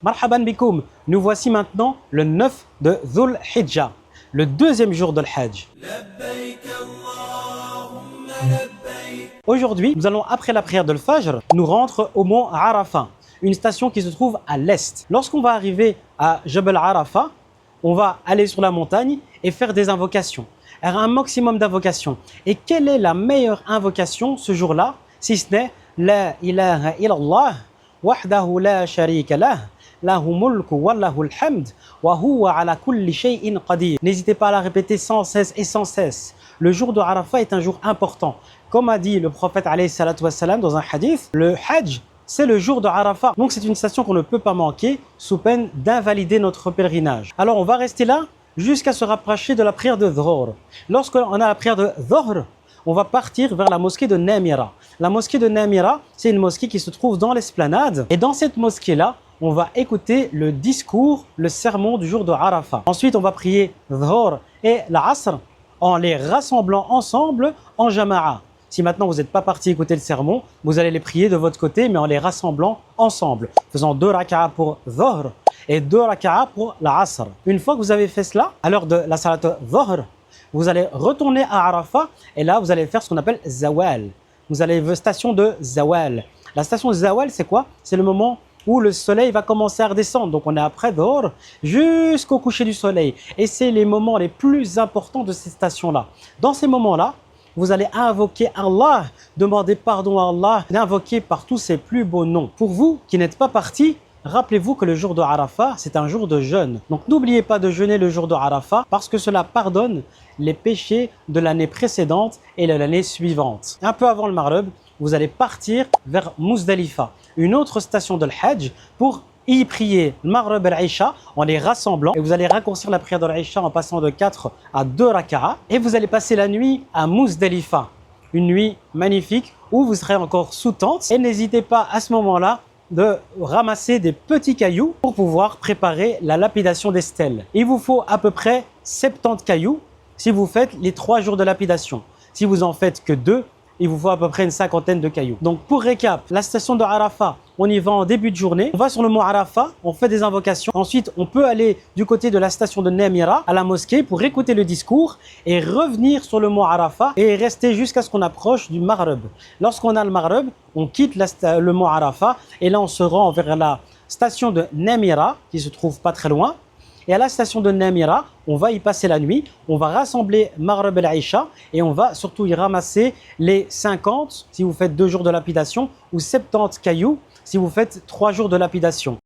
Marhaban bikoum, nous voici maintenant le 9 de Dhul Hijjah, le deuxième jour de l'Hajj. Aujourd'hui, nous allons, après la prière de l'Fajr, nous rendre au mont Arafat, une station qui se trouve à l'est. Lorsqu'on va arriver à Jabal Arafat, on va aller sur la montagne et faire des invocations. Un maximum d'invocations. Et quelle est la meilleure invocation ce jour-là, si ce n'est La ilaha illallah, wahdahu la sharika lah, lahu mulku wa lahul hamd, wa huwa ala kulli shay'in qadir. N'hésitez pas à la répéter sans cesse et sans cesse. Le jour de Arafat est un jour important. Comme a dit le prophète alayhi salatu wassalam dans un hadith, le Hajj, c'est le jour de Arafat. Donc c'est une station qu'on ne peut pas manquer sous peine d'invalider notre pèlerinage. Alors on va rester là jusqu'à se rapprocher de la prière de Dhuhr. Lorsqu'on a la prière de Dhuhr, on va partir vers la mosquée de Namira. La mosquée de Namira, c'est une mosquée qui se trouve dans l'esplanade. Et dans cette mosquée-là, on va écouter le discours, le sermon du jour de Arafat. Ensuite, on va prier Dhuhr et l'Asr en les rassemblant ensemble en jama'a. Si maintenant vous n'êtes pas parti écouter le sermon, vous allez les prier de votre côté, mais en les rassemblant ensemble, faisant 2 raka'a pour Dhuhr et 2 raka'a pour l'Asr. Une fois que vous avez fait cela, à l'heure de la salat Dhuhr, vous allez retourner à Arafat et là vous allez faire ce qu'on appelle Zawal. Vous allez la station de Zawal. La station de Zawal, c'est quoi? C'est le moment où le soleil va commencer à redescendre. Donc on est après Dhuhr jusqu'au coucher du soleil. Et c'est les moments les plus importants de ces stations-là. Dans ces moments-là, vous allez invoquer Allah, demander pardon à Allah, l'invoquer par tous ses plus beaux noms. Pour vous qui n'êtes pas partis, rappelez-vous que le jour de Arafat, c'est un jour de jeûne. Donc n'oubliez pas de jeûner le jour de Arafat parce que cela pardonne les péchés de l'année précédente et de l'année suivante. Un peu avant le Maghrib, vous allez partir vers Muzdalifa, une autre station de l'Hajj, pour y prier le Maghrib et l'Aïcha en les rassemblant. Et vous allez raccourcir la prière de l'Aïcha en passant de 4 à 2 raka'a. Et vous allez passer la nuit à Muzdalifa, une nuit magnifique où vous serez encore sous tente. Et n'hésitez pas à ce moment-là de ramasser des petits cailloux pour pouvoir préparer la lapidation des stèles. Il vous faut à peu près 70 cailloux si vous faites les 3 jours de lapidation. Si vous en faites que 2, il vous faut à peu près une 50aine de cailloux. Donc pour récap, la station de Arafat, on y va en début de journée. On va sur le mont Arafat, on fait des invocations. Ensuite, on peut aller du côté de la station de Namira à la mosquée pour écouter le discours et revenir sur le mont Arafat et rester jusqu'à ce qu'on approche du Maghrib. Lorsqu'on a le Maghrib, on quitte le mont Arafat et là on se rend vers la station de Namira qui se trouve pas très loin. Et à la station de Namira, on va y passer la nuit, on va rassembler Maghrib et l'Aïcha et on va surtout y ramasser les 50 si vous faites 2 jours de lapidation ou 70 cailloux si vous faites 3 jours de lapidation.